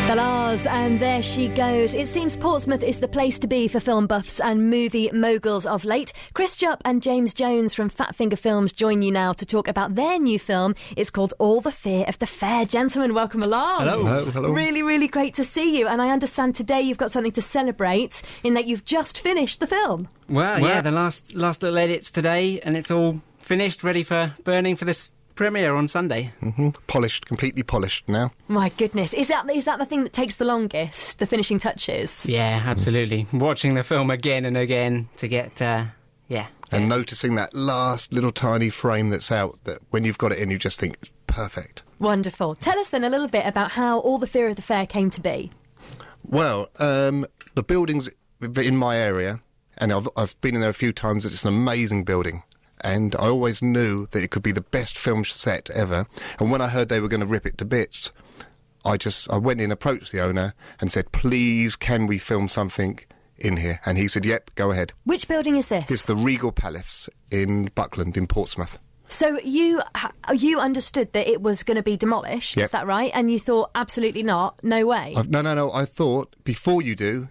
The Lars, and there she goes. It seems Portsmouth is the place to be for film buffs and movie moguls of late. Chris Jupp and James Jones from Fat Finger Films join you now to talk about their new film. It's called All the Fear of the Fair. Gentlemen, welcome along. Hello. Hello. Really, really great to see you. And I understand today you've got something to celebrate in that you've just finished the film. Well, yeah, the last little edits today, and it's all finished, ready for burning for this premiere on Sunday. Polished, completely polished now. My goodness. Is that the thing that takes the longest, the finishing touches? Yeah, absolutely. Watching the film again and again to get, And noticing that last little tiny frame that's out, that when you've got it in, you just think, it's perfect. Wonderful. Tell us then a little bit about how All the Fear of the Fair came to be. Well, the building's in my area, and I've been in there a few times. It's an amazing building. And I always knew that it could be the best film set ever. And when I heard they were going to rip it to bits, I went in, approached the owner and said, please, can we film something in here? And he said, yep, go ahead. Which building is this? It's the Regal Palace in Buckland in Portsmouth. So you understood that it was going to be demolished, Yep. Is that right? And you thought, absolutely not, no way. No. I thought, before you do,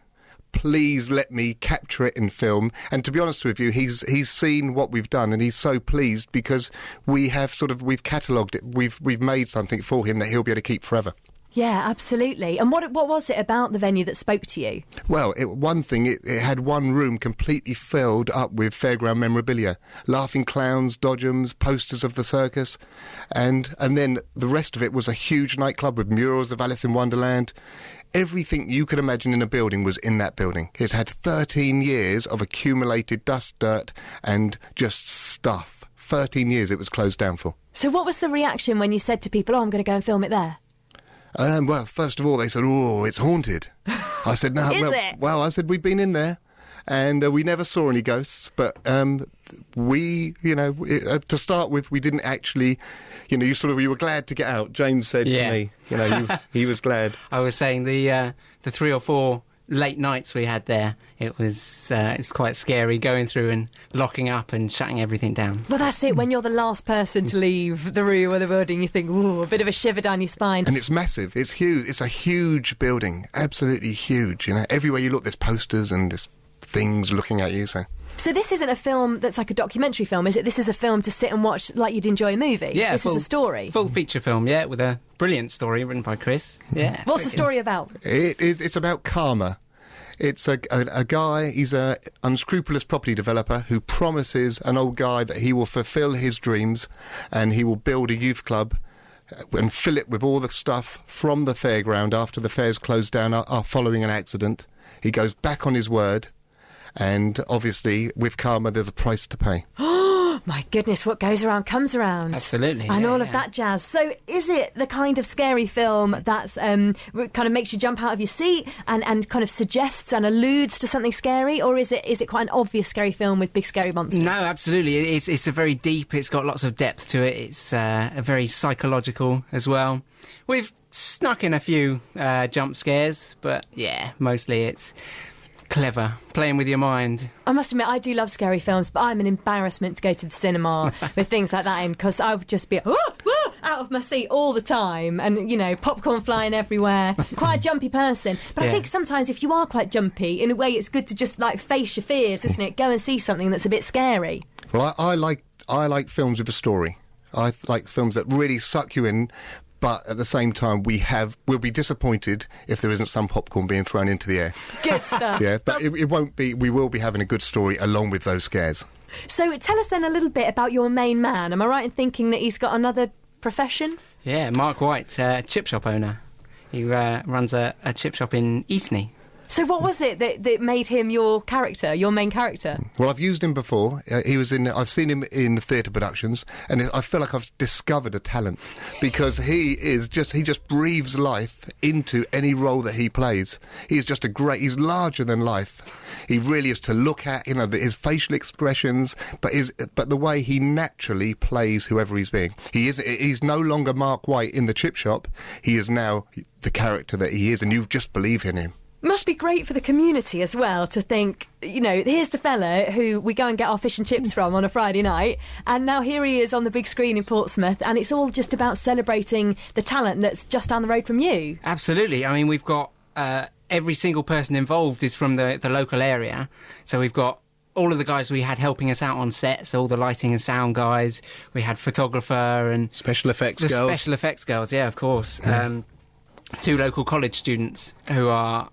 please let me capture it in film. And to be honest with you, he's seen what we've done, and he's so pleased because we've catalogued it. We've made something for him that he'll be able to keep forever. Yeah, absolutely. And what was it about the venue that spoke to you? Well, it had one room completely filled up with fairground memorabilia, laughing clowns, dodgems, posters of the circus, and then the rest of it was a huge nightclub with murals of Alice in Wonderland. Everything you could imagine in a building was in that building. It had 13 years of accumulated dust, dirt, and just stuff. 13 years it was closed down for. So what was the reaction when you said to people, I'm going to go and film it there? Well, first of all, they said, oh, it's haunted. I said, no. I said, we've been in there, and we never saw any ghosts, but to start with, we didn't actually, you were glad to get out. James said to me, he was glad. I was saying the 3 or 4 late nights we had there, it's quite scary going through and locking up and shutting everything down. Well, that's it. When you're the last person to leave the room or the building, you think, ooh, a bit of a shiver down your spine. And it's massive. It's huge. It's a huge building. Absolutely huge. Everywhere you look, there's posters and there's things looking at you. So this isn't a film that's like a documentary film, is it? This is a film to sit and watch like you'd enjoy a movie. Yeah, this is a story. Full feature film, with a brilliant story written by Chris. Yeah. What's the story about? It's about karma. It's a guy, he's an unscrupulous property developer who promises an old guy that he will fulfil his dreams and he will build a youth club and fill it with all the stuff from the fairground after the fair's closed down following an accident. He goes back on his word, and obviously with karma there's a price to pay. My goodness, what goes around comes around. Absolutely. And all of that jazz. So is it the kind of scary film that's kind of makes you jump out of your seat and kind of suggests and alludes to something scary, or is it quite an obvious scary film with big scary monsters? No, absolutely. It's a very deep, it's got lots of depth to it. It's a very psychological as well. We've snuck in a few jump scares, but yeah, mostly it's clever, playing with your mind. I must admit, I do love scary films, but I'm an embarrassment to go to the cinema with things like that in, because I would just be out of my seat all the time, and popcorn flying everywhere. Quite a jumpy person, but I think sometimes if you are quite jumpy, in a way, it's good to just like face your fears, isn't it? Go and see something that's a bit scary. Well, I like films with a story. I like films that really suck you in. But at the same time, we'll be disappointed if there isn't some popcorn being thrown into the air. Good stuff. Yeah, but it won't be. We will be having a good story along with those scares. So tell us then a little bit about your main man. Am I right in thinking that he's got another profession? Yeah, Mark White, chip shop owner. He runs a chip shop in Eastney. So what was it that made him your character, your main character? Well, I've used him before. I've seen him in theatre productions, and I feel like I've discovered a talent because he just breathes life into any role that he plays. He's larger than life. He really is to look at, his facial expressions, but the way he naturally plays whoever he's being. He's no longer Mark White in the chip shop. He is now the character that he is, and you just believe in him. Must be great for the community as well to think, you know, here's the fella who we go and get our fish and chips from on a Friday night, and now here he is on the big screen in Portsmouth, and it's all just about celebrating the talent that's just down the road from you. Absolutely. I mean, we've got every single person involved is from the local area. So we've got all of the guys we had helping us out on set, so all the lighting and sound guys. We had photographer and... Special effects girls. Special effects girls, yeah, of course. 2 local college students who are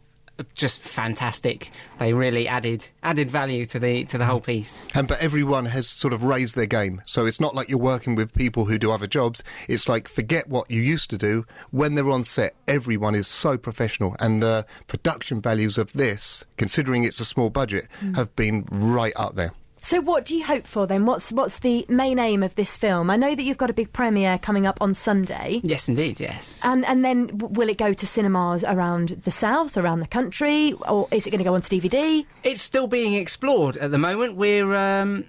just fantastic. They really added value to the whole piece. But everyone has sort of raised their game. So it's not like you're working with people who do other jobs. It's like, forget what you used to do. When they're on set, everyone is so professional. And the production values of this, considering it's a small budget, have been right up there. So what do you hope for then? What's the main aim of this film? I know that you've got a big premiere coming up on Sunday. Yes, indeed, yes. And then will it go to cinemas around the south, around the country, or is it going to go onto DVD? It's still being explored at the moment. We're...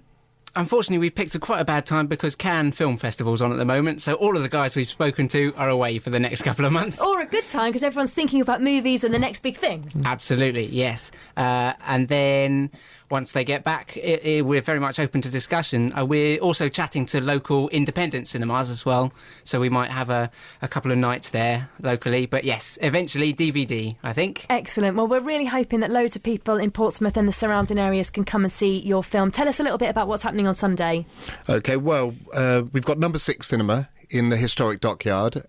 Unfortunately, we picked quite a bad time because Cannes Film Festival's on at the moment, so all of the guys we've spoken to are away for the next couple of months. Or a good time, because everyone's thinking about movies and the next big thing. Absolutely, yes. And then once they get back, we're very much open to discussion. We're also chatting to local independent cinemas as well, so we might have a couple of nights there locally. But yes, eventually DVD, I think. Excellent. Well, we're really hoping that loads of people in Portsmouth and the surrounding areas can come and see your film. Tell us a little bit about what's happening on Sunday. OK, well, we've got Number 6 Cinema in the historic dockyard.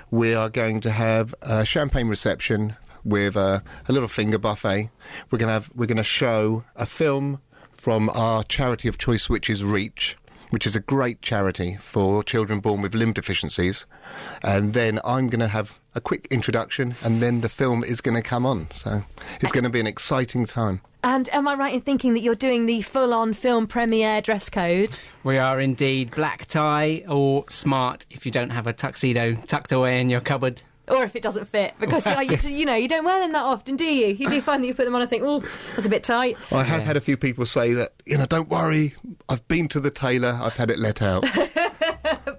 We are going to have a champagne reception with a little finger buffet. We're going to show a film from our charity of choice, which is Reach, which is a great charity for children born with limb deficiencies. And then I'm going to have a quick introduction, and then the film is going to come on. So it's going to be an exciting time. And am I right in thinking that you're doing the full-on film premiere dress code? We are indeed. Black tie or smart if you don't have a tuxedo tucked away in your cupboard. Or if it doesn't fit, because you know, you don't wear them that often, do you? You do find that you put them on and think, oh, that's a bit tight. I have had a few people say that, you know, don't worry, I've been to the tailor, I've had it let out.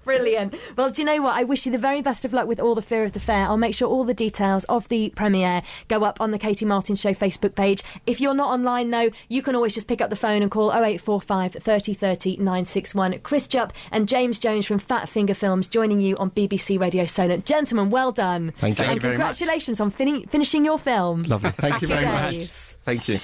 Brilliant. Well, do you know what? I wish you the very best of luck with all the Fear of the Fair. I'll make sure all the details of the premiere go up on the Katie Martin Show Facebook page. If you're not online, though, you can always just pick up the phone and call 0845 30 30 961. Chris Jupp and James Jones from Fat Finger Films joining you on BBC Radio Solent. Gentlemen, well done. Thank you. And congratulations on finishing your film. Lovely. Thank you very much. Days. Thank you.